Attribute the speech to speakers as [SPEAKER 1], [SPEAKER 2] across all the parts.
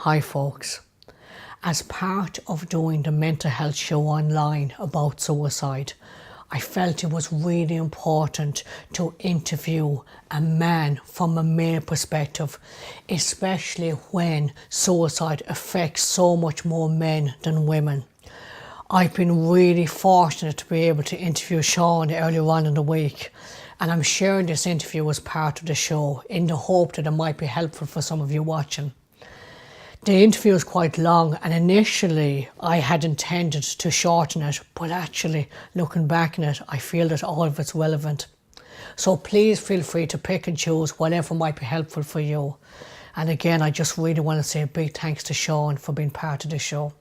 [SPEAKER 1] Hi folks. As part of doing the mental health show online about suicide, I felt it was really important to interview a man from a male perspective, especially when suicide affects so much more men than women. I've been really fortunate to be able to interview Sean earlier on in the week, and I'm sharing this interview as part of the show in the hope that it might be helpful for some of you watching. The interview is quite long, and initially I had intended to shorten it, but actually looking back on it, I feel that all of it's relevant. So please feel free to pick and choose whatever might be helpful for you. And again, I just really want to say a big thanks to Sean for being part of the show.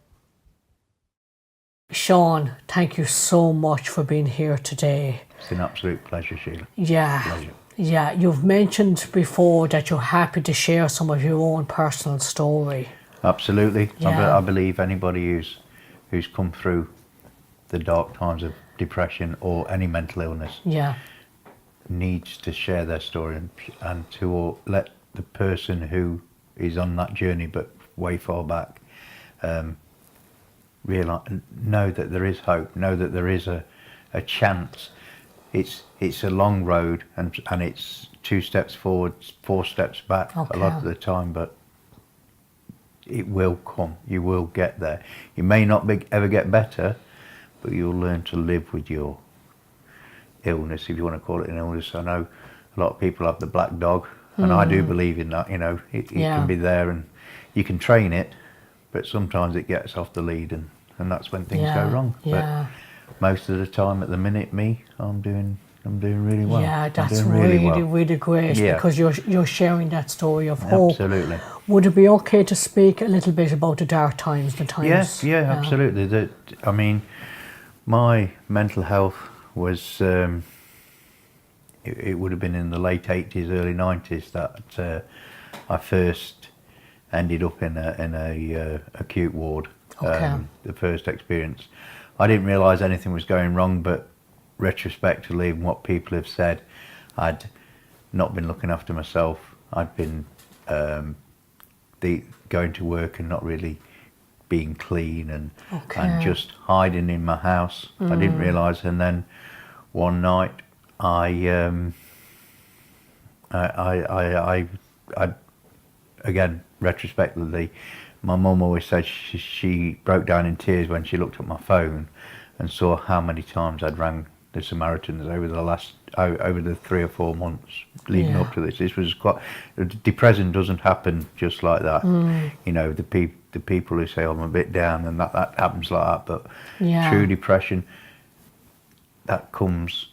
[SPEAKER 1] Sean, thank you so much for being here today.
[SPEAKER 2] It's an absolute pleasure, Sheila.
[SPEAKER 1] Yeah.
[SPEAKER 2] Pleasure.
[SPEAKER 1] Yeah, you've mentioned before that you're happy to share some of your own personal story.
[SPEAKER 2] Absolutely.
[SPEAKER 1] Yeah.
[SPEAKER 2] I believe anybody who's come through the dark times of depression or any mental illness needs to share their story and to let the person who is on that journey but way far back know that there is hope, know that there is a chance. It's a long road and it's 2 steps forward, 4 steps back a lot of the time, but it will come. You will get there. You may not ever get better, but you'll learn to live with your illness, if you want to call it an illness. I know a lot of people have the black dog, and I do believe in that. You know, it can be there and you can train it, but sometimes it gets off the lead, and that's when things go wrong. But most of the time at the minute, I'm doing really well.
[SPEAKER 1] Yeah, that's really great, because you're sharing that story of hope.
[SPEAKER 2] Absolutely.
[SPEAKER 1] Would it be okay to speak a little bit about the dark times, the times?
[SPEAKER 2] Yeah, absolutely. I mean, my mental health was, it would have been in the late 80s, early 90s that I first ended up in a acute ward. The first experience. I didn't realise anything was going wrong, but retrospectively, and what people have said, I'd not been looking after myself. I'd been going to work and not really being clean and just hiding in my house. I didn't realise, and then one night I again, retrospectively, my mum always said she broke down in tears when she looked at my phone and saw how many times I'd rang the Samaritans over the 3 or 4 months leading up to this. This was quite, depression doesn't happen just like that. You know, the people who say I'm a bit down and that happens like that, but true depression, that comes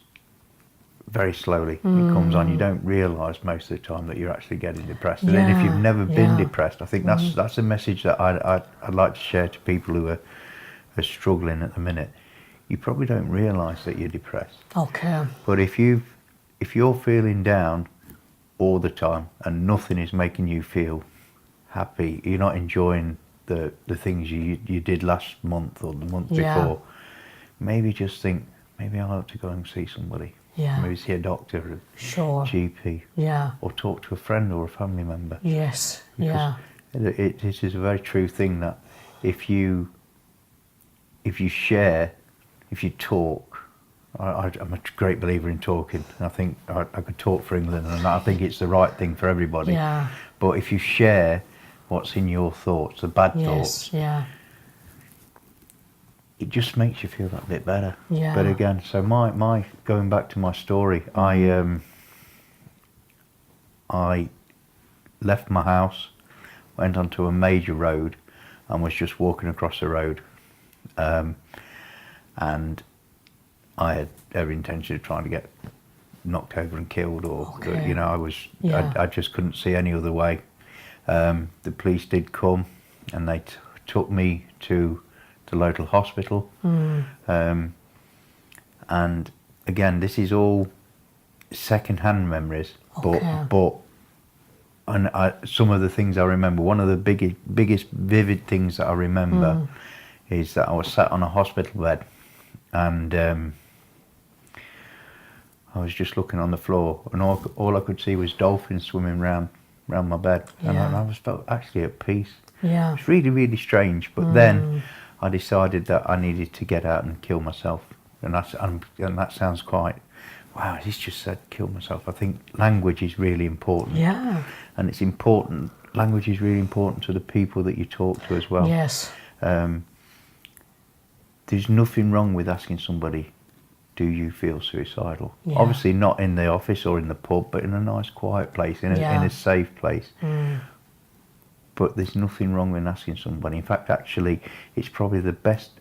[SPEAKER 2] very slowly. It comes on. You don't realise most of the time that you're actually getting depressed. And then if you've never been depressed, I think that's a message that I'd like to share to people who are struggling at the minute. You probably don't realise that you're depressed. But if you're feeling down all the time and nothing is making you feel happy, you're not enjoying the things you did last month or the month before, maybe just think, maybe I'll have to go and see somebody. Maybe see a doctor, a GP, or talk to a friend or a family member. It is a very true thing that if you share, if you talk, I'm a great believer in talking. I think I could talk for England, and I think it's the right thing for everybody. But if you share what's in your thoughts, the bad thoughts, it just makes you feel that bit better. But again, so my going back to my story, I left my house, went onto a major road, and was just walking across the road, and I had every intention of trying to get knocked over and killed, or you know, I just couldn't see any other way. The police did come, and they took me to the local hospital, and again, this is all second-hand memories, but some of the things I remember, one of the biggest vivid things that I remember is that I was sat on a hospital bed, and I was just looking on the floor, and all I could see was dolphins swimming around around my bed, and
[SPEAKER 1] Yeah.
[SPEAKER 2] I was felt actually at peace.
[SPEAKER 1] Yeah.
[SPEAKER 2] It's really, really strange. But then I decided that I needed to get out and kill myself, and that sounds quite. Wow, he's just said kill myself. I think language is really important.
[SPEAKER 1] Yeah.
[SPEAKER 2] And it's important. Language is really important to the people that you talk to as well.
[SPEAKER 1] Yes.
[SPEAKER 2] There's nothing wrong with asking somebody, do you feel suicidal?
[SPEAKER 1] Yeah.
[SPEAKER 2] Obviously not in the office or in the pub, but in a nice quiet place, in a safe place. But there's nothing wrong with asking somebody. In fact, actually, it's probably the best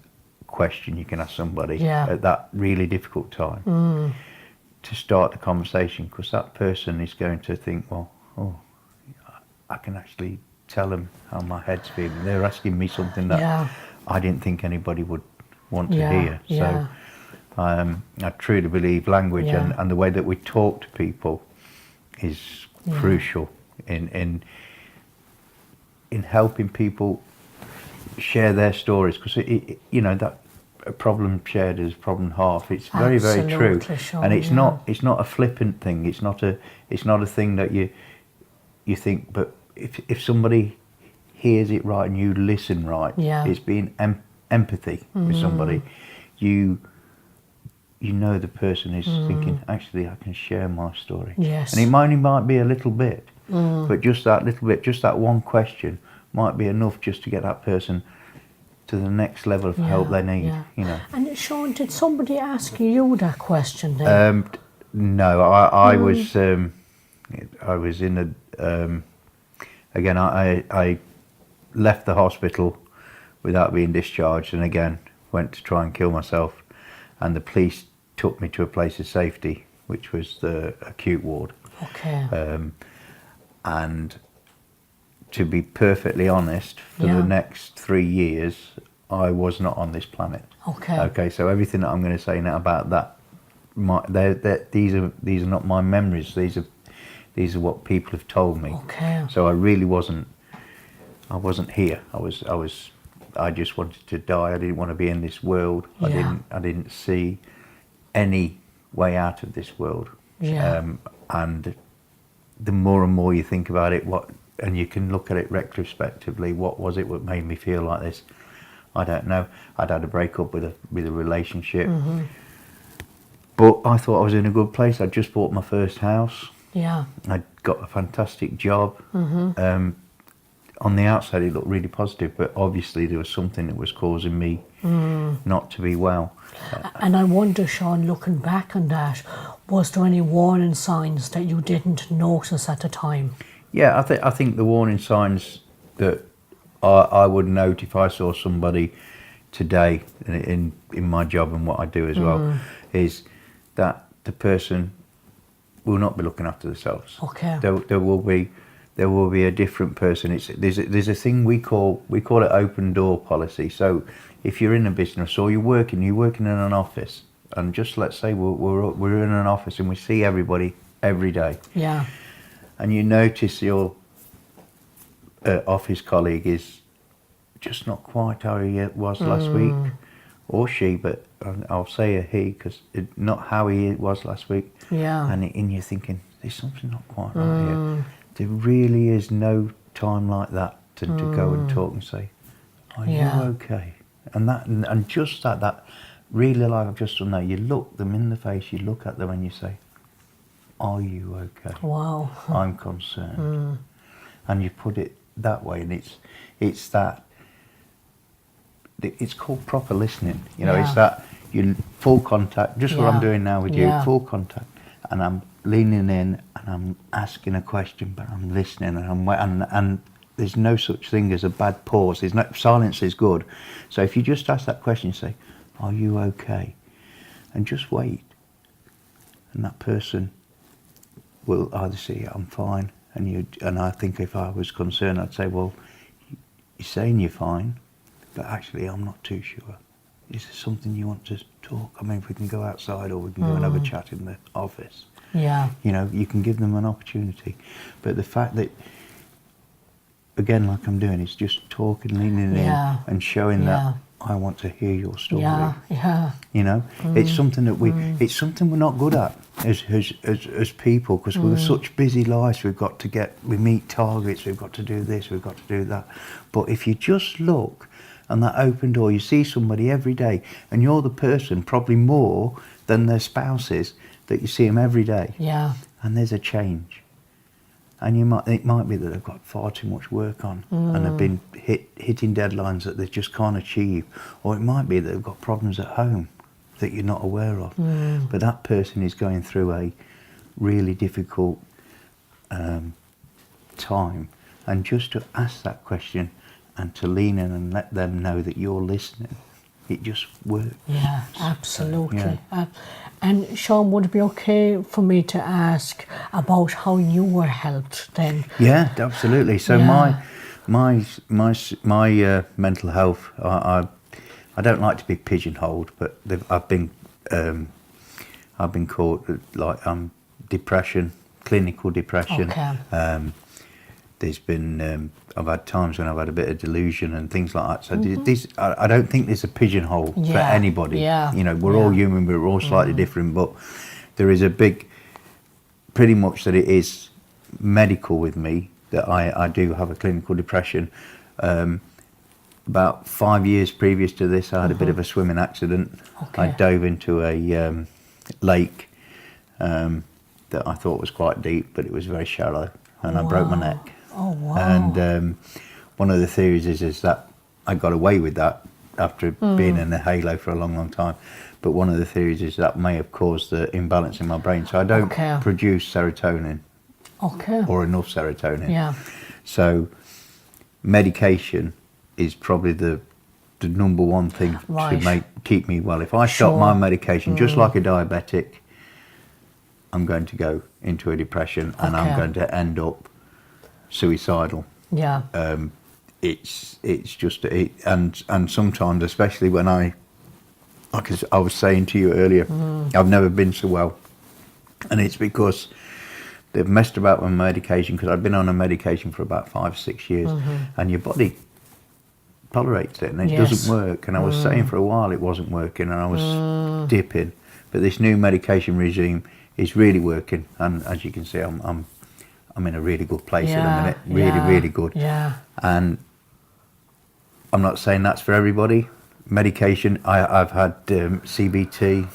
[SPEAKER 2] question you can ask somebody at that really difficult time to start the conversation, because that person is going to think, well, oh, I can actually tell them how my head's feeling. They're asking me something that I didn't think anybody would want to hear. So I truly believe language and the way that we talk to people is crucial in helping people share their stories, because that a problem shared is a problem half. It's very, very true.
[SPEAKER 1] Sean,
[SPEAKER 2] and it's not a flippant thing. It's not a thing that you think, but if somebody hears it right and you listen right, it's being empathy with somebody. You know the person is thinking, actually, I can share my story.
[SPEAKER 1] Yes.
[SPEAKER 2] And it only might be a little bit, but just that little bit, just that one question might be enough just to get that person to the next level of help they need.
[SPEAKER 1] And Sean, did somebody ask you that question then?
[SPEAKER 2] No, I was in a again I left the hospital without being discharged, and again went to try and kill myself, and the police took me to a place of safety, which was the acute ward.
[SPEAKER 1] Okay.
[SPEAKER 2] And to be perfectly honest, for the next 3 years, I was not on this planet.
[SPEAKER 1] Okay.
[SPEAKER 2] Okay. So everything that I'm going to say now about that, these are not my memories. These are what people have told me.
[SPEAKER 1] Okay.
[SPEAKER 2] So I really wasn't here. I just wanted to die. I didn't want to be in this world.
[SPEAKER 1] Yeah.
[SPEAKER 2] I didn't see any way out of this world.
[SPEAKER 1] Yeah.
[SPEAKER 2] And the more and more you think about it, and you can look at it retrospectively, what was it that made me feel like this? I don't know. I'd had a breakup with a relationship, but I thought I was in a good place. I'd just bought my first house.
[SPEAKER 1] Yeah.
[SPEAKER 2] I'd got a fantastic job. On the outside, it looked really positive, but obviously there was something that was causing me not to be well.
[SPEAKER 1] And I wonder, Sean, looking back on that, was there any warning signs that you didn't notice at the time?
[SPEAKER 2] Yeah, I think the warning signs that I would note if I saw somebody today in my job and what I do as well, is that the person will not be looking after themselves.
[SPEAKER 1] Okay.
[SPEAKER 2] There will be a different person. There's a thing we call it open door policy. So if you're in a business or you're working in an office, and just let's say we're in an office and we see everybody every day.
[SPEAKER 1] Yeah.
[SPEAKER 2] And you notice your office colleague is just not quite how he was last week, or she, but I'll say a he because not how he was last week.
[SPEAKER 1] Yeah.
[SPEAKER 2] And you're thinking, there's something not quite right here. There really is no time like that to go and talk and say, are you okay? And just that really, like I've just done that, you look them in the face, you look at them and you say, are you okay?
[SPEAKER 1] Wow.
[SPEAKER 2] I'm concerned. And you put it that way, and it's that, it's called proper listening. It's that you full contact, just what I'm doing now with you, full contact, and I'm leaning in and I'm asking a question, but I'm listening, and there's no such thing as a bad pause. Silence is good. So if you just ask that question, say, are you okay? And just wait. And that person will either say, I'm fine. And I think if I was concerned, I'd say, well, you're saying you're fine, but actually I'm not too sure. Is there something you want to talk? I mean, if we can go outside or we can go and have a chat in the office.
[SPEAKER 1] Yeah.
[SPEAKER 2] You can give them an opportunity. But the fact that, again, like I'm doing, is just talking, leaning in and showing that I want to hear your story.
[SPEAKER 1] Yeah.
[SPEAKER 2] You know, it's something that it's something we're not good at as people, because we're such busy lives. We meet targets, we've got to do this, we've got to do that. But if you just look and that open door, you see somebody every day, and you're the person probably more than their spouses that you see them every day.
[SPEAKER 1] Yeah.
[SPEAKER 2] And there's a change. And it might be that they've got far too much work on, and they've been hitting deadlines that they just can't achieve. Or it might be that they've got problems at home that you're not aware of. But that person is going through a really difficult time. And just to ask that question and to lean in and let them know that you're listening, it just works.
[SPEAKER 1] Yeah, absolutely.
[SPEAKER 2] Yeah.
[SPEAKER 1] And Sean, would it be okay for me to ask about how you were helped then?
[SPEAKER 2] Yeah, absolutely. So my mental health, I don't like to be pigeonholed, but I've been called like depression, clinical depression.
[SPEAKER 1] Okay.
[SPEAKER 2] There's been I've had times when I've had a bit of delusion and things like that. So I don't think there's a pigeonhole for anybody.
[SPEAKER 1] Yeah.
[SPEAKER 2] You know, we're all human, but we're all slightly different. But there is a big, pretty much that it is medical with me, that I do have a clinical depression. About 5 years previous to this, I had a bit of a swimming accident.
[SPEAKER 1] Okay.
[SPEAKER 2] I dove into a lake that I thought was quite deep, but it was very shallow, and I broke my neck.
[SPEAKER 1] Oh, wow.
[SPEAKER 2] And one of the theories is that I got away with that after being in a halo for a long, long time. But one of the theories is that may have caused the imbalance in my brain. So I don't produce serotonin or enough serotonin.
[SPEAKER 1] Yeah.
[SPEAKER 2] So medication is probably the number one thing to keep me well. If I stop my medication, just like a diabetic, I'm going to go into a depression and I'm going to end up suicidal.
[SPEAKER 1] Yeah.
[SPEAKER 2] It's just and sometimes, especially when like I was saying to you earlier, I've never been so well, and it's because they've messed about with medication, because I've been on a medication for about 5 or 6 years, and your body tolerates it and it doesn't work. And I was saying for a while it wasn't working, and I was dipping, but this new medication regime is really working, and as you can see, I'm in a really good place at the minute, really good.
[SPEAKER 1] Yeah.
[SPEAKER 2] And I'm not saying that's for everybody. Medication, I've had CBT.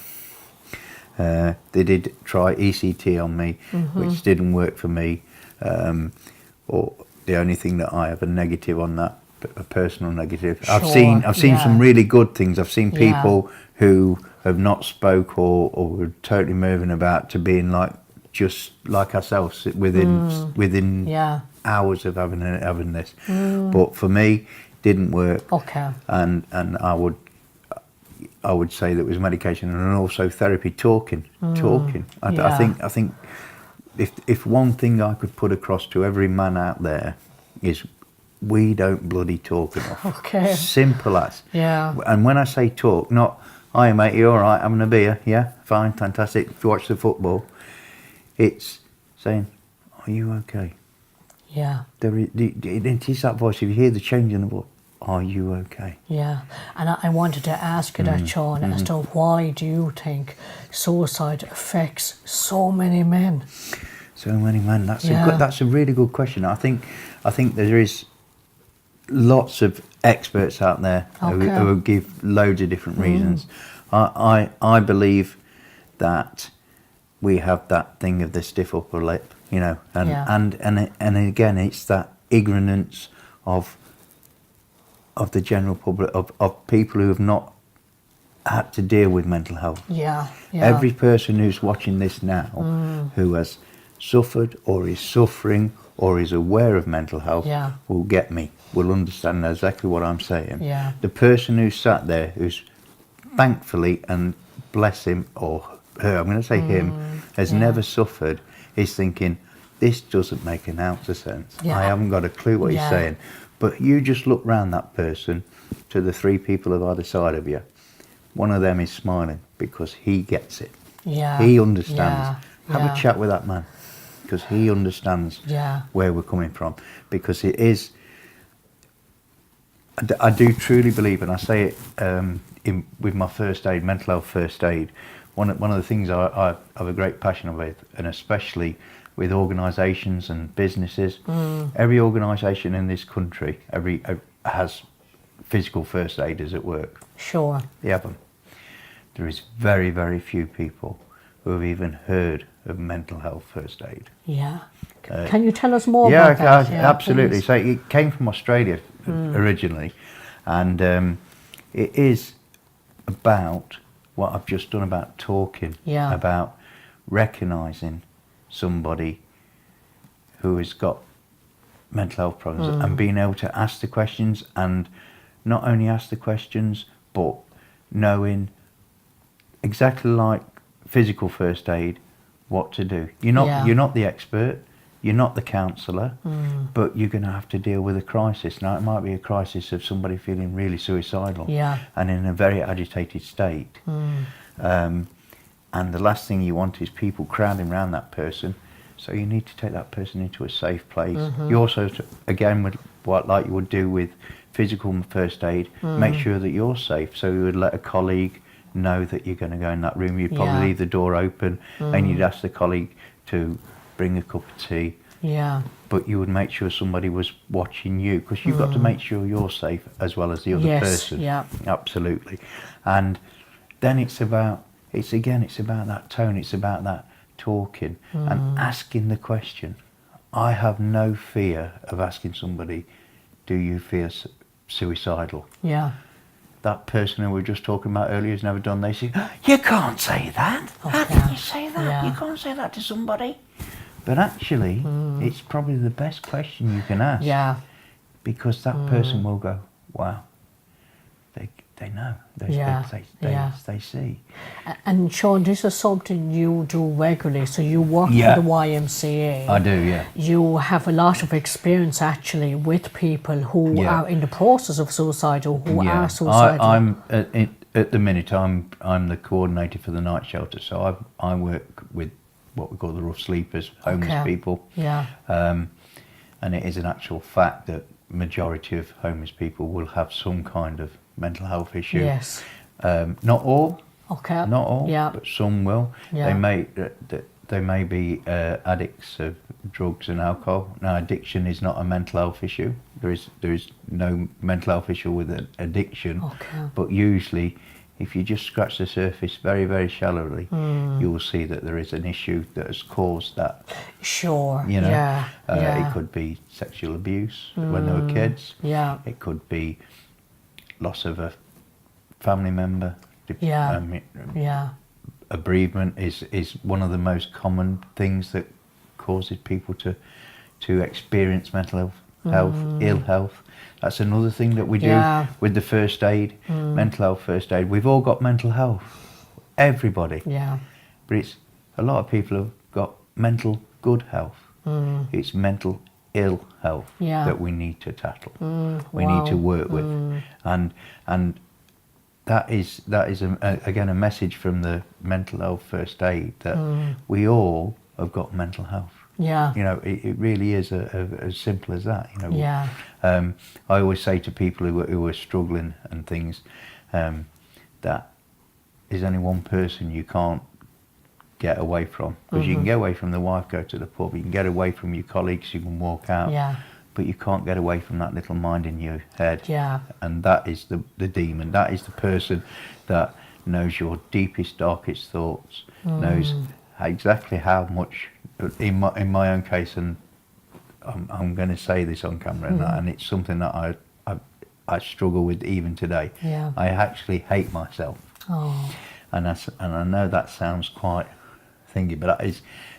[SPEAKER 2] They did try ECT on me, which didn't work for me. Or the only thing that I have a negative on that, a personal negative. I've seen some really good things. I've seen people who have not spoke or were totally moving about to being like just like ourselves within hours of having this. But for me, didn't work.
[SPEAKER 1] Okay.
[SPEAKER 2] And I would say that was medication and also therapy, talking. I think if one thing I could put across to every man out there is, we don't bloody talk enough.
[SPEAKER 1] Okay.
[SPEAKER 2] Simple as.
[SPEAKER 1] Yeah.
[SPEAKER 2] And when I say talk, not, "Hi mate, you all right, having a beer? Yeah, fine, fantastic. If you watch the football," it's saying, "Are you okay?"
[SPEAKER 1] Yeah.
[SPEAKER 2] It is that voice. If you hear the change in the voice, "Are you okay?"
[SPEAKER 1] Yeah. And I wanted to ask you that, Sean, as to why do you think suicide affects so many men?
[SPEAKER 2] So many men. That's a really good question. I think there is lots of experts out there who give loads of different reasons. I believe that we have that thing of the stiff upper lip, you know, and again, it's that ignorance of the general public, of people who have not had to deal with mental health.
[SPEAKER 1] Yeah.
[SPEAKER 2] Every person who's watching this now who has suffered or is suffering or is aware of mental health will get me, will understand exactly what I'm saying.
[SPEAKER 1] Yeah.
[SPEAKER 2] The person who sat there, who's thankfully, and bless him or her, I'm going to say him, has never suffered, is thinking, this doesn't make an ounce of sense. I haven't got a clue what he's saying. But you just look round that person to the 3 people of either side of you. One of them is smiling because he gets it.
[SPEAKER 1] Yeah.
[SPEAKER 2] He understands. Have a chat with that man, because he understands where we're coming from. Because it is, I do truly believe, and I say it with my first aid, mental health first aid. One of the things I have a great passion with, and especially with organisations and businesses. Every organisation in this country, has physical first aiders at work.
[SPEAKER 1] Sure.
[SPEAKER 2] They have them. There is very, very few people who have even heard of mental health first aid.
[SPEAKER 1] Yeah. Can you tell us more about that?
[SPEAKER 2] Yeah, absolutely. Please. So it came from Australia originally, and it is about what I've just done about talking, about recognising somebody who has got mental health problems and being able to ask the questions, and not only ask the questions, but knowing exactly like physical first aid what to do. You're not the expert, you're not the counsellor, but you're going to have to deal with a crisis. Now it might be a crisis of somebody feeling really suicidal and in a very agitated state, and the last thing you want is people crowding around that person. So you need to take that person into a safe place. You also, again, with what like you would do with physical first aid, make sure that you're safe. So you would let a colleague know that you're going to go in that room. You'd probably leave the door open, and you'd ask the colleague to bring a cup of tea. But you would make sure somebody was watching you, because you've got to make sure you're safe as well as the other person. Absolutely. And then it's about that tone. It's about that talking and asking the question. I have no fear of asking somebody, do you feel suicidal? That person who we were just talking about earlier has never done, they say, you can't say that. How can you say that? You can't say that to somebody. But actually, it's probably the best question you can ask. Because that person will go, wow, they know. They see.
[SPEAKER 1] And Sean, this is something you do regularly. So you work with the YMCA.
[SPEAKER 2] I do, yeah.
[SPEAKER 1] You have a lot of experience actually with people who are in the process of suicide or who are suicidal.
[SPEAKER 2] I'm at the minute. I'm the coordinator for the night shelter. So I work with what we call the rough sleepers, homeless people. And it is an actual fact that majority of homeless people will have some kind of mental health issue. Not all. Not all. But some will. They may be addicts of drugs and alcohol. Now, addiction is not a mental health issue. There is no mental health issue with an addiction. But usually, if you just scratch the surface very, very shallowly, you will see that there is an issue that has caused that. You know, it could be sexual abuse when they were kids. It could be loss of a family member. Bereavement is one of the most common things that causes people to experience mental health, ill health. That's another thing that we do with the first aid, mental health first aid. We've all got mental health, everybody. But it's a lot of people have got mental good health. It's mental ill health that we need to tackle. We need to work with, and that is again a message from the mental health first aid that we all have got mental health. You know, it really is as simple as that. You know, I always say to people who are struggling and things, that there's only one person you can't get away from, because you can get away from the wife, go to the pub, you can get away from your colleagues, you can walk out, but you can't get away from that little mind in your head. And that is the demon. That is the person that knows your deepest, darkest thoughts, knows exactly how much. In my own case, and I'm going to say this on camera, and it's something that I struggle with even today. I actually hate myself, and I know that sounds quite thingy, but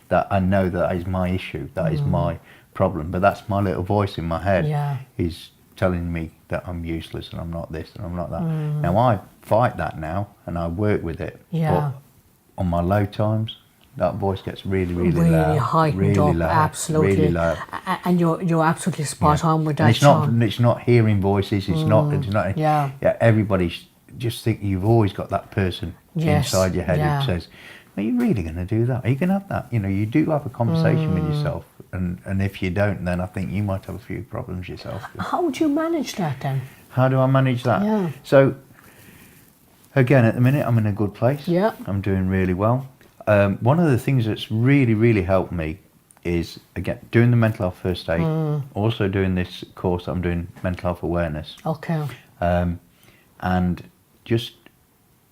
[SPEAKER 2] that I know that is my issue. That is my problem. But that's my little voice in my head is telling me that I'm useless and I'm not this and I'm not that. Now I fight that now and I work with it. But on my low times, that voice gets really loud,
[SPEAKER 1] heightened
[SPEAKER 2] really
[SPEAKER 1] up,
[SPEAKER 2] loud,
[SPEAKER 1] absolutely.
[SPEAKER 2] Really loud.
[SPEAKER 1] And you're absolutely spot on with that.
[SPEAKER 2] And it's not hearing voices. It's not. Everybody just think you've always got that person inside your head who says, "Are you really going to do that? Are you going to have that?" You know, you do have a conversation with yourself, and if you don't, then I think you might have a few problems yourself.
[SPEAKER 1] How do you manage that then?
[SPEAKER 2] How do I manage that?
[SPEAKER 1] Yeah.
[SPEAKER 2] So, again, at the minute, I'm in a good place.
[SPEAKER 1] Yeah.
[SPEAKER 2] I'm doing really well. One of the things that's really, really helped me is, again, doing the mental health first aid, also doing this course that I'm doing, mental health awareness,
[SPEAKER 1] Okay.
[SPEAKER 2] and just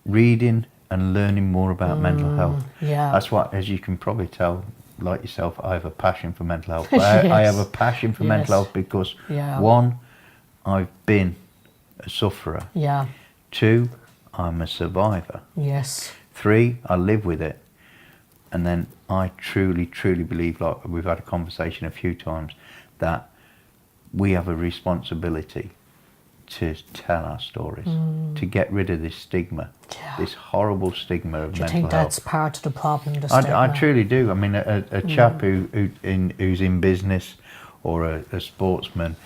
[SPEAKER 2] reading and learning more about mental health.
[SPEAKER 1] Yeah.
[SPEAKER 2] That's what, as you can probably tell, like yourself, I have a passion for mental health. But I have a passion for mental health because,
[SPEAKER 1] Yeah.
[SPEAKER 2] one, I've been a sufferer.
[SPEAKER 1] Yeah.
[SPEAKER 2] 2, I'm a survivor.
[SPEAKER 1] Yes.
[SPEAKER 2] 3, I live with it. And then I truly, truly believe, like we've had a conversation a few times, that we have a responsibility to tell our stories, to get rid of this stigma, this horrible stigma of mental health.
[SPEAKER 1] Do you think that's part of the problem, the
[SPEAKER 2] I
[SPEAKER 1] stigma?
[SPEAKER 2] truly do. I mean, a chap who's in business or a sportsman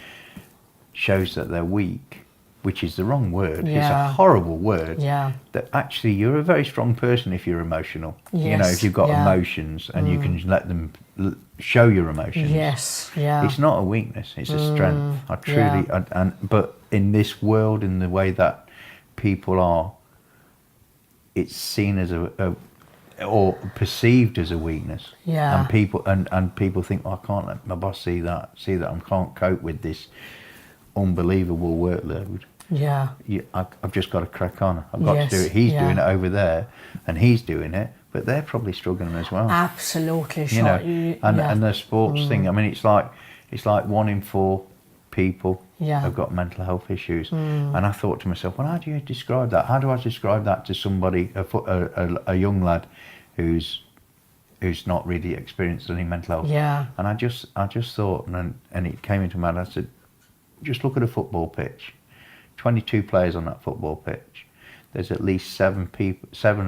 [SPEAKER 2] shows that they're weak, which is the wrong word. It's a horrible word.
[SPEAKER 1] Yeah.
[SPEAKER 2] That actually you're a very strong person if you're emotional.
[SPEAKER 1] Yes.
[SPEAKER 2] You know, if you've got
[SPEAKER 1] Yeah.
[SPEAKER 2] emotions and you can let them show your emotions.
[SPEAKER 1] Yes. Yeah.
[SPEAKER 2] It's not a weakness, it's a strength. I truly, but in this world, in the way that people are, it's seen as or perceived as a weakness.
[SPEAKER 1] Yeah.
[SPEAKER 2] And people think, oh, I can't let my boss see that I can't cope with this unbelievable workload.
[SPEAKER 1] Yeah.
[SPEAKER 2] I've just got to crack on. I've got
[SPEAKER 1] Yes,
[SPEAKER 2] to do it. He's
[SPEAKER 1] yeah.
[SPEAKER 2] doing it over there, and he's doing it, but they're probably struggling as well.
[SPEAKER 1] Absolutely.
[SPEAKER 2] You know,
[SPEAKER 1] Sure.
[SPEAKER 2] and the sports thing. I mean, it's like 1 in 4 people have got mental health issues, and I thought to myself, well, how do you describe that? How do I describe that to somebody, a young lad, who's not really experienced any mental health?
[SPEAKER 1] Yeah.
[SPEAKER 2] And I just thought, and it came into my head. I said, just look at a football pitch. 22 players on that football pitch. There's at least 7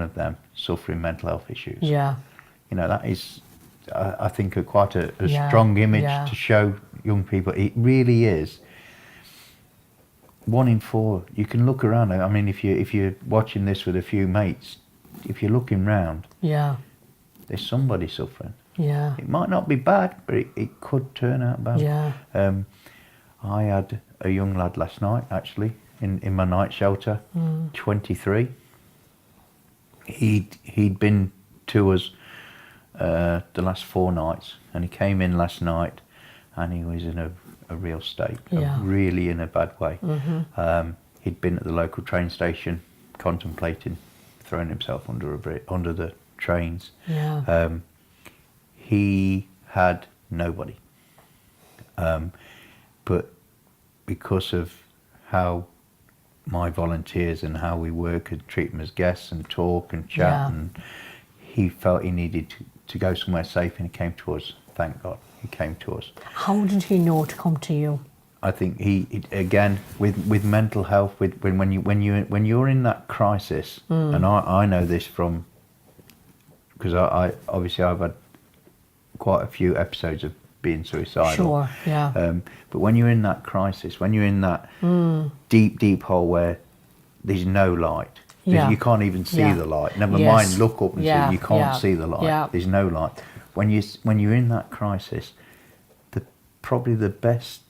[SPEAKER 2] of them suffering mental health issues.
[SPEAKER 1] Yeah.
[SPEAKER 2] You know, that is, I think, quite a
[SPEAKER 1] Yeah,
[SPEAKER 2] strong image
[SPEAKER 1] yeah.
[SPEAKER 2] to show young people. It really is. 1 in 4. You can look around. I mean, if you're watching this with a few mates, if you're looking round,
[SPEAKER 1] Yeah.
[SPEAKER 2] there's somebody suffering.
[SPEAKER 1] Yeah.
[SPEAKER 2] It might not be bad, but it could turn out bad.
[SPEAKER 1] Yeah.
[SPEAKER 2] I had a young lad last night, actually, in my night shelter, 23. He'd been to us the last 4 nights, and he came in last night, and he was in a real state, really in a bad way. He'd been at the local train station, contemplating throwing himself under the trains.
[SPEAKER 1] Yeah.
[SPEAKER 2] He had nobody, but because of how my volunteers and how we work and treat them as guests and talk and chat, and he felt he needed to go somewhere safe, and he came to us. Thank God, he came to us.
[SPEAKER 1] How did he know to come to you?
[SPEAKER 2] I think he again with mental health, when you're in that crisis, and I know this from, because I obviously I've had quite a few episodes of being suicidal.
[SPEAKER 1] Sure. Yeah.
[SPEAKER 2] But when you're in that crisis, when you're in that deep hole where there's no light, you can't even see the light. Never mind look up and see. You can't see the light.
[SPEAKER 1] Yeah.
[SPEAKER 2] There's no light. When you're in that crisis, probably the best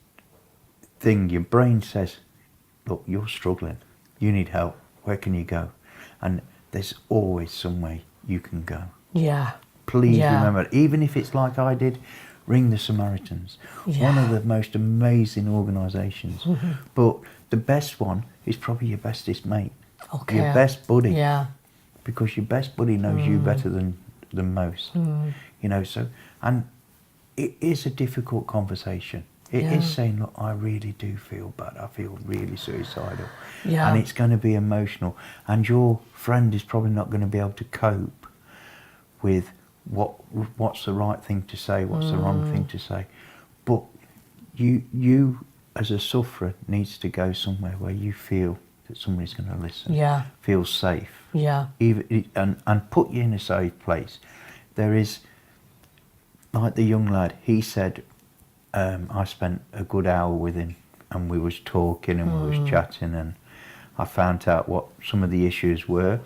[SPEAKER 2] thing, your brain says, look, you're struggling. You need help. Where can you go? And there's always some way you can go.
[SPEAKER 1] Yeah.
[SPEAKER 2] Please remember, even if it's like I did, ring the Samaritans. One of the most amazing organisations. But the best one is probably your bestest mate.
[SPEAKER 1] Okay.
[SPEAKER 2] Your best buddy.
[SPEAKER 1] Yeah.
[SPEAKER 2] Because your best buddy knows you better than most. You know, so, and it is a difficult conversation. It is saying, look, I really do feel bad. I feel really suicidal.
[SPEAKER 1] Yeah.
[SPEAKER 2] And it's going to be emotional. And your friend is probably not going to be able to cope with what's the right thing to say, what's the wrong thing to say. But you as a sufferer needs to go somewhere where you feel that somebody's going to listen.
[SPEAKER 1] Yeah.
[SPEAKER 2] Feel safe.
[SPEAKER 1] Yeah.
[SPEAKER 2] And put you in a safe place. There is, like the young lad, he said, I spent a good hour with him, and we was talking and we was chatting, and I found out what some of the issues were,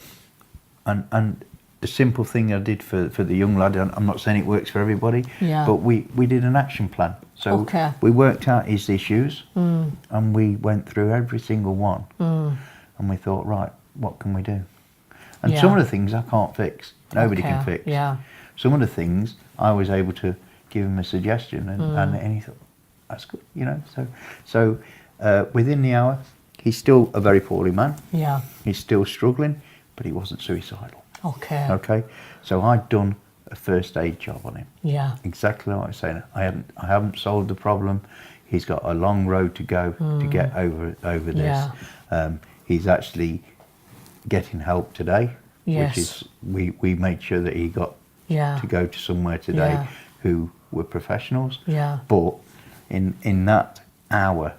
[SPEAKER 2] and the simple thing I did for the young lad, and I'm not saying it works for everybody,
[SPEAKER 1] Yeah.
[SPEAKER 2] but we did an action plan. So
[SPEAKER 1] Okay.
[SPEAKER 2] we worked out his issues, and we went through every single one, and we thought, right, what can we do? And
[SPEAKER 1] Yeah.
[SPEAKER 2] some of the things I can't fix. Nobody can
[SPEAKER 1] Okay,
[SPEAKER 2] fix.
[SPEAKER 1] yeah.
[SPEAKER 2] Some of the things I was able to give him a suggestion, and he thought, that's good, you know. So within the hour, he's still a very poorly man.
[SPEAKER 1] Yeah.
[SPEAKER 2] He's still struggling, but he wasn't suicidal.
[SPEAKER 1] Okay.
[SPEAKER 2] Okay, so I'd done a first aid job on him.
[SPEAKER 1] Yeah.
[SPEAKER 2] Exactly like I was saying. I haven't solved the problem. He's got a long road to go to get over this.
[SPEAKER 1] Yeah.
[SPEAKER 2] He's actually getting help today,
[SPEAKER 1] Yes.
[SPEAKER 2] which is we made sure that he got
[SPEAKER 1] Yeah.
[SPEAKER 2] to go to somewhere today
[SPEAKER 1] Yeah.
[SPEAKER 2] who were professionals.
[SPEAKER 1] Yeah.
[SPEAKER 2] But in that hour,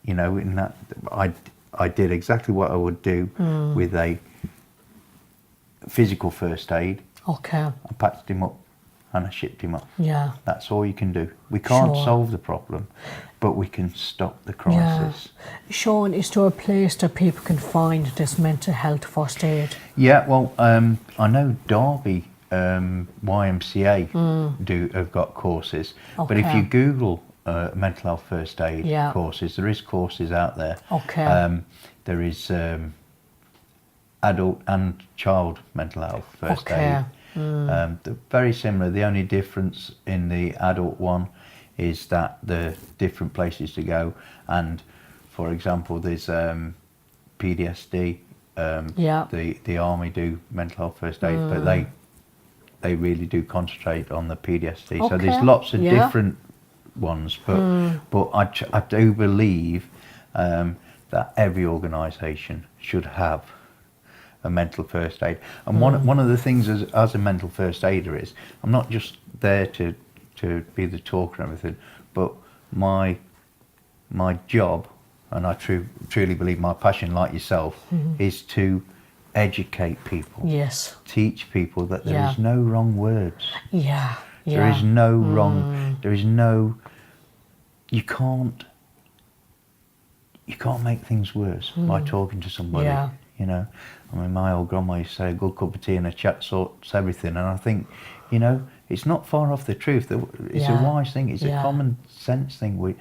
[SPEAKER 2] you know, in that I did exactly what I would do with a physical first aid.
[SPEAKER 1] Okay.
[SPEAKER 2] I patched him up and I shipped him off.
[SPEAKER 1] Yeah.
[SPEAKER 2] That's all you can do. We can't
[SPEAKER 1] Sure.
[SPEAKER 2] solve the problem, but we can stop the crisis.
[SPEAKER 1] Sean, is there a place that people can find this mental health first aid?
[SPEAKER 2] Yeah, well, I know Derby YMCA have got courses, but if
[SPEAKER 1] Okay.
[SPEAKER 2] you Google mental health first aid
[SPEAKER 1] Yeah.
[SPEAKER 2] courses, there is courses out there.
[SPEAKER 1] Okay.
[SPEAKER 2] There is adult and child mental health first
[SPEAKER 1] Okay.
[SPEAKER 2] aid. They're very similar. The only difference in the adult one is that the different places to go, and for example, there's PTSD.
[SPEAKER 1] Yeah.
[SPEAKER 2] The army do mental health first aid, but they really do concentrate on the PTSD. So there's
[SPEAKER 1] Okay.
[SPEAKER 2] lots of
[SPEAKER 1] Yeah.
[SPEAKER 2] different ones, but I do believe that every organisation should have a mental first aid. And one of the things as a mental first aider is, I'm not just there to be the talker and everything, but my job, and I truly believe my passion, like yourself, is to educate people.
[SPEAKER 1] Yes.
[SPEAKER 2] Teach people that there
[SPEAKER 1] Yeah.
[SPEAKER 2] is no wrong words.
[SPEAKER 1] Yeah. Yeah.
[SPEAKER 2] There is no wrong. There is no. You can't make things worse by talking to somebody.
[SPEAKER 1] Yeah.
[SPEAKER 2] You know, I mean, my old grandma used to say, a good cup of tea and a chat sorts everything. And I think, you know, it's not far off the truth. It's
[SPEAKER 1] Yeah.
[SPEAKER 2] a wise thing. It's
[SPEAKER 1] Yeah.
[SPEAKER 2] a common sense thing. We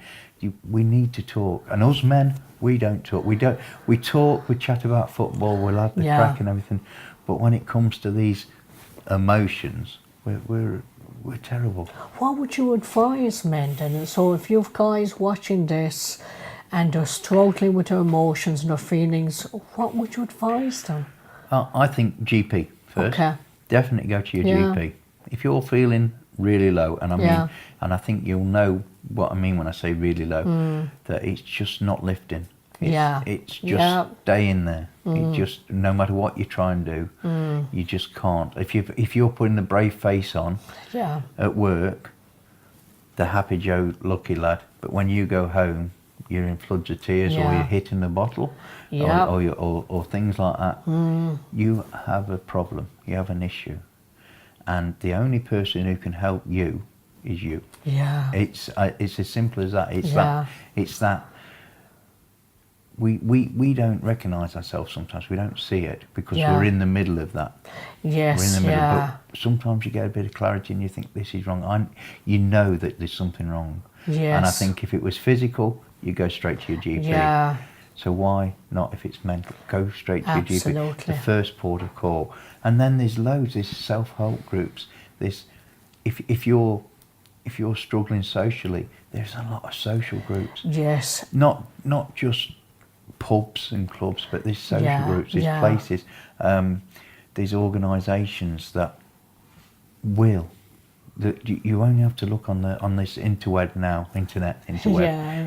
[SPEAKER 2] need to talk. And us men, we don't talk. We talk, we chat about football, we'll have the
[SPEAKER 1] Yeah.
[SPEAKER 2] crack and everything. But when it comes to these emotions, we're terrible.
[SPEAKER 1] What would you advise men then? So if you've guys watching this and they're struggling with their emotions and their feelings, what would you advise them?
[SPEAKER 2] I think GP first.
[SPEAKER 1] Okay.
[SPEAKER 2] Definitely go to your
[SPEAKER 1] Yeah.
[SPEAKER 2] GP. If you're feeling really low, and I mean,
[SPEAKER 1] Yeah.
[SPEAKER 2] and I think you'll know what I mean when I say really low, that it's just not lifting.
[SPEAKER 1] Yeah.
[SPEAKER 2] It's just
[SPEAKER 1] Yeah.
[SPEAKER 2] staying there. It just, no matter what you try and do, you just can't. If you're putting the brave face on
[SPEAKER 1] Yeah.
[SPEAKER 2] at work, the happy Joe lucky lad, but when you go home, you're in floods of tears, or
[SPEAKER 1] Yeah.
[SPEAKER 2] you're hitting the bottle,
[SPEAKER 1] Yeah.
[SPEAKER 2] or things like that. You have a problem. You have an issue, and the only person who can help you is you.
[SPEAKER 1] Yeah.
[SPEAKER 2] It's as simple as that.
[SPEAKER 1] Yeah.
[SPEAKER 2] It's that. We don't recognise ourselves sometimes. We don't see it because
[SPEAKER 1] Yeah.
[SPEAKER 2] we're in the middle of that.
[SPEAKER 1] Yes.
[SPEAKER 2] We're in the middle.
[SPEAKER 1] Yeah.
[SPEAKER 2] But sometimes you get a bit of clarity and you think this is wrong. You know that there's something wrong.
[SPEAKER 1] Yes.
[SPEAKER 2] And I think if it was physical, you go straight to your GP.
[SPEAKER 1] Yeah.
[SPEAKER 2] So why not if it's mental? Go straight to your GP.
[SPEAKER 1] Absolutely.
[SPEAKER 2] The first port of call. And then there's loads. There's self-help groups. If you're struggling socially, there's a lot of social groups.
[SPEAKER 1] Yes.
[SPEAKER 2] Not just pubs and clubs, but there's social
[SPEAKER 1] Yeah,
[SPEAKER 2] groups. There's
[SPEAKER 1] yeah.
[SPEAKER 2] places. There's organisations that will. That you only have to look on this internet,
[SPEAKER 1] Yeah.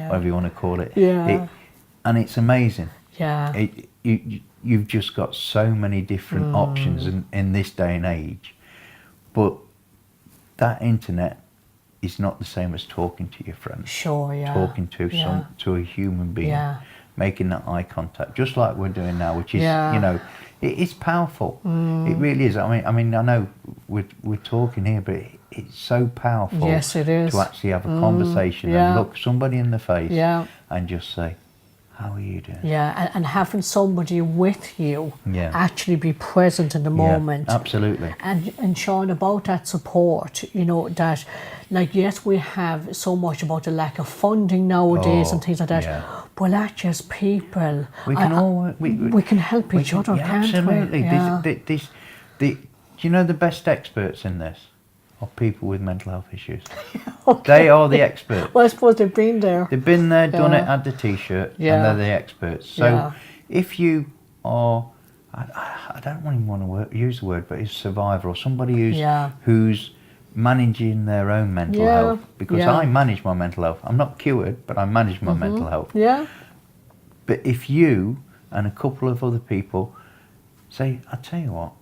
[SPEAKER 2] whatever you want to call it.
[SPEAKER 1] Yeah.
[SPEAKER 2] And it's amazing.
[SPEAKER 1] Yeah.
[SPEAKER 2] You've just got so many different options in this day and age, but that internet is not the same as talking to your friends.
[SPEAKER 1] Sure. Yeah.
[SPEAKER 2] Talking to
[SPEAKER 1] Yeah.
[SPEAKER 2] to a human being,
[SPEAKER 1] Yeah.
[SPEAKER 2] making that eye contact, just like we're doing now, which is
[SPEAKER 1] Yeah.
[SPEAKER 2] you know, it's powerful. It really is. I mean, I know we're talking here, but it's so powerful.
[SPEAKER 1] Yes, it is.
[SPEAKER 2] To actually have a conversation
[SPEAKER 1] Yeah.
[SPEAKER 2] and look somebody in the face
[SPEAKER 1] Yeah.
[SPEAKER 2] and just say, how are you doing?
[SPEAKER 1] Yeah, and having somebody with you
[SPEAKER 2] Yeah.
[SPEAKER 1] actually be present in the moment.
[SPEAKER 2] Yeah, absolutely.
[SPEAKER 1] And Sean, about that support, you know, that, like, yes, we have so much about the lack of funding nowadays and things like that,
[SPEAKER 2] yeah.
[SPEAKER 1] but that's just people.
[SPEAKER 2] We can all
[SPEAKER 1] we can help each other,
[SPEAKER 2] yeah,
[SPEAKER 1] can't
[SPEAKER 2] absolutely.
[SPEAKER 1] we? Yeah.
[SPEAKER 2] Do you know the best experts in this are people with mental health issues?
[SPEAKER 1] Okay.
[SPEAKER 2] They are the experts.
[SPEAKER 1] Well, I suppose they've been there.
[SPEAKER 2] They've been there, done
[SPEAKER 1] Yeah.
[SPEAKER 2] it, had the T-shirt,
[SPEAKER 1] Yeah.
[SPEAKER 2] and they're the experts. So
[SPEAKER 1] Yeah.
[SPEAKER 2] if you are, I don't even want to use the word, but it's a survivor or somebody who's managing their own mental health, because I manage my mental health. I'm not cured, but I manage my mental health.
[SPEAKER 1] Yeah.
[SPEAKER 2] But if you and a couple of other people say, I tell you what,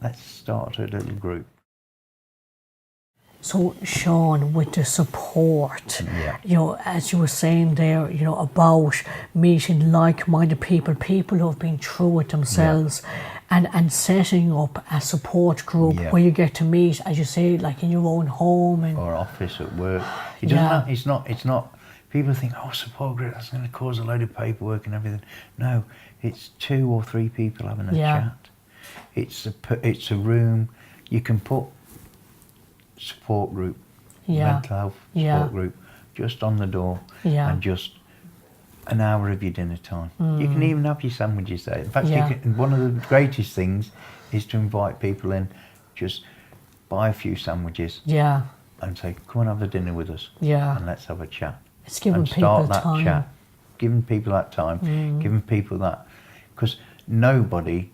[SPEAKER 2] let's start a little group.
[SPEAKER 1] So, Sean, with the support,
[SPEAKER 2] Yeah.
[SPEAKER 1] you know, as you were saying there, you know, about meeting like-minded people, people who have been through it themselves, and setting up a support group where you get to meet, as you say, like in your own home and
[SPEAKER 2] or office at work. It doesn't have, it's not, people think, oh, support group, that's going to cause a load of paperwork and everything. No, it's 2 or 3 people having a chat. It's a room. You can put support group, mental health support group, just on the door, and just an hour of your dinner time. You can even have your sandwiches there. In fact, you can, one of the greatest things is to invite people in, just buy a few sandwiches and say, come and have a dinner with us, and let's have a chat.
[SPEAKER 1] It's giving
[SPEAKER 2] and
[SPEAKER 1] people
[SPEAKER 2] start that
[SPEAKER 1] time.
[SPEAKER 2] chat, giving people that time, giving people that, because nobody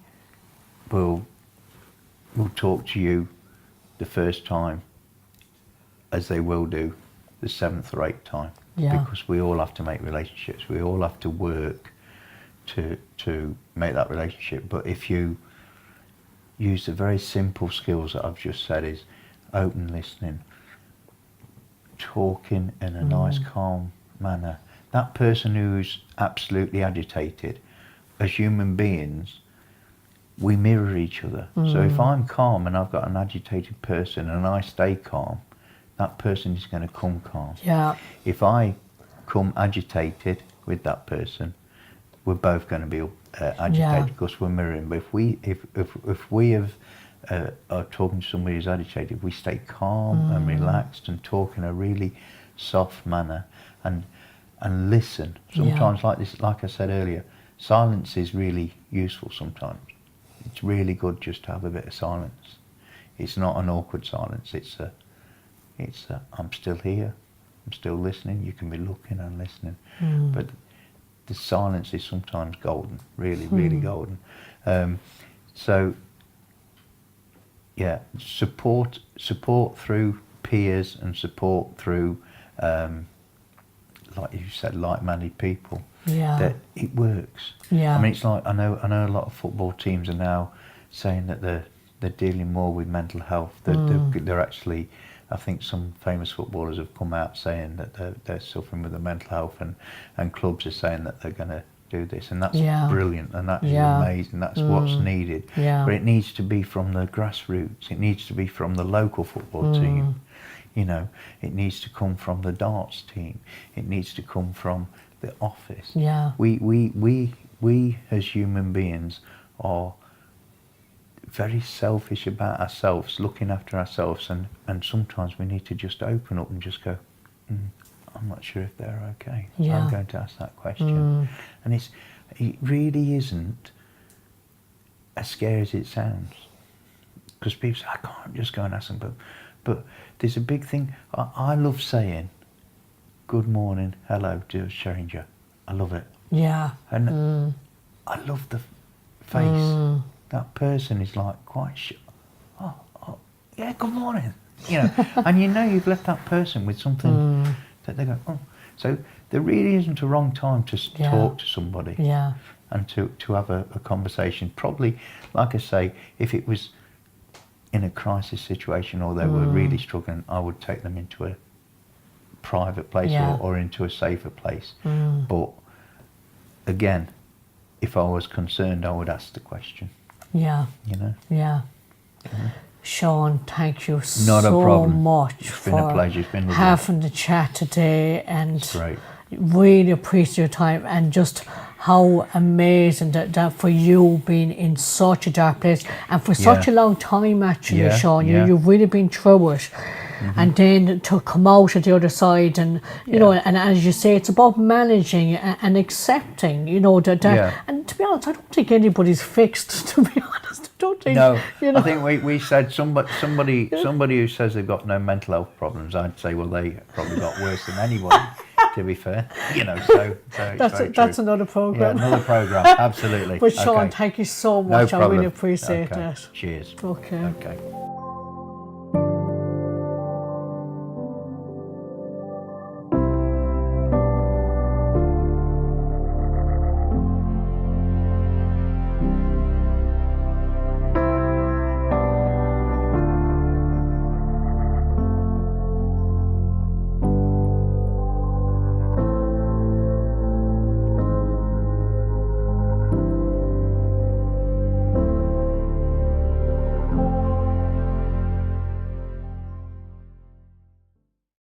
[SPEAKER 2] will talk to you the first time as they will do the 7th or 8th time, because we all have to make relationships. We all have to work to make that relationship. But if you use the very simple skills that I've just said, is open listening, talking in a nice, calm manner. That person who's absolutely agitated, as human beings, we mirror each other. So if I'm calm and I've got an agitated person and I stay calm, that person is going to come calm.
[SPEAKER 1] Yeah.
[SPEAKER 2] If I come agitated with that person, we're both going to be agitated because we're mirroring. But if we are talking to somebody who's agitated, we stay calm and relaxed and talk in a really soft manner and listen. Sometimes, like this, like I said earlier, silence is really useful sometimes. It's really good just to have a bit of silence. It's not an awkward silence. It's a I'm still here. I'm still listening. You can be looking and listening, but the silence is sometimes golden. Really, really golden. So yeah, support through peers and support through, like you said, like-minded people. That it works. I mean, it's like I know a lot of football teams are now saying that they're dealing more with mental health. They're actually, I think some famous footballers have come out saying that they're suffering with the mental health, and clubs are saying that they're going to do this, and that's brilliant, and that's amazing. That's what's needed. But it needs to be from the grassroots. It needs to be from the local football team. You know, it needs to come from the darts team. It needs to come from the office. We as human beings are very selfish about ourselves, looking after ourselves, and sometimes we need to just open up and just go, I'm not sure if they're okay. I'm going to ask that question. And it really isn't as scary as it sounds, because people say, I can't just go and ask them, but there's a big thing. I love saying good morning, hello to a stranger. I love it. And I love the face. That person is like quite oh yeah, good morning, you know. And you know you've left that person with something that they go, oh. So there really isn't a wrong time to talk to somebody and to have a conversation. Probably, like I say, if it was in a crisis situation or they were really struggling, I would take them into a private place or into a safer place. But again, if I was concerned, I would ask the question. You know?
[SPEAKER 1] Sean, thank you
[SPEAKER 2] Not
[SPEAKER 1] so
[SPEAKER 2] a problem.
[SPEAKER 1] much
[SPEAKER 2] It's been a pleasure. It's been
[SPEAKER 1] having the chat today, and
[SPEAKER 2] it's great.
[SPEAKER 1] really appreciate your time and just how amazing that for you being in such a dark place and for such a long time actually, Sean. You've really been through it. And then to come out at the other side, and you know, and as you say, it's about managing and accepting, you know, that. And to be honest, I don't think anybody's fixed. To be honest, I don't think.
[SPEAKER 2] No,
[SPEAKER 1] you know.
[SPEAKER 2] I think we said somebody who says they've got no mental health problems, I'd say, well, they probably got worse than anybody. To be fair, you know, so
[SPEAKER 1] that's another program.
[SPEAKER 2] Yeah, another program, absolutely.
[SPEAKER 1] But Sean, thank you so much.
[SPEAKER 2] No
[SPEAKER 1] I
[SPEAKER 2] problem.
[SPEAKER 1] really appreciate that.
[SPEAKER 2] Cheers.
[SPEAKER 1] Okay.
[SPEAKER 2] Okay.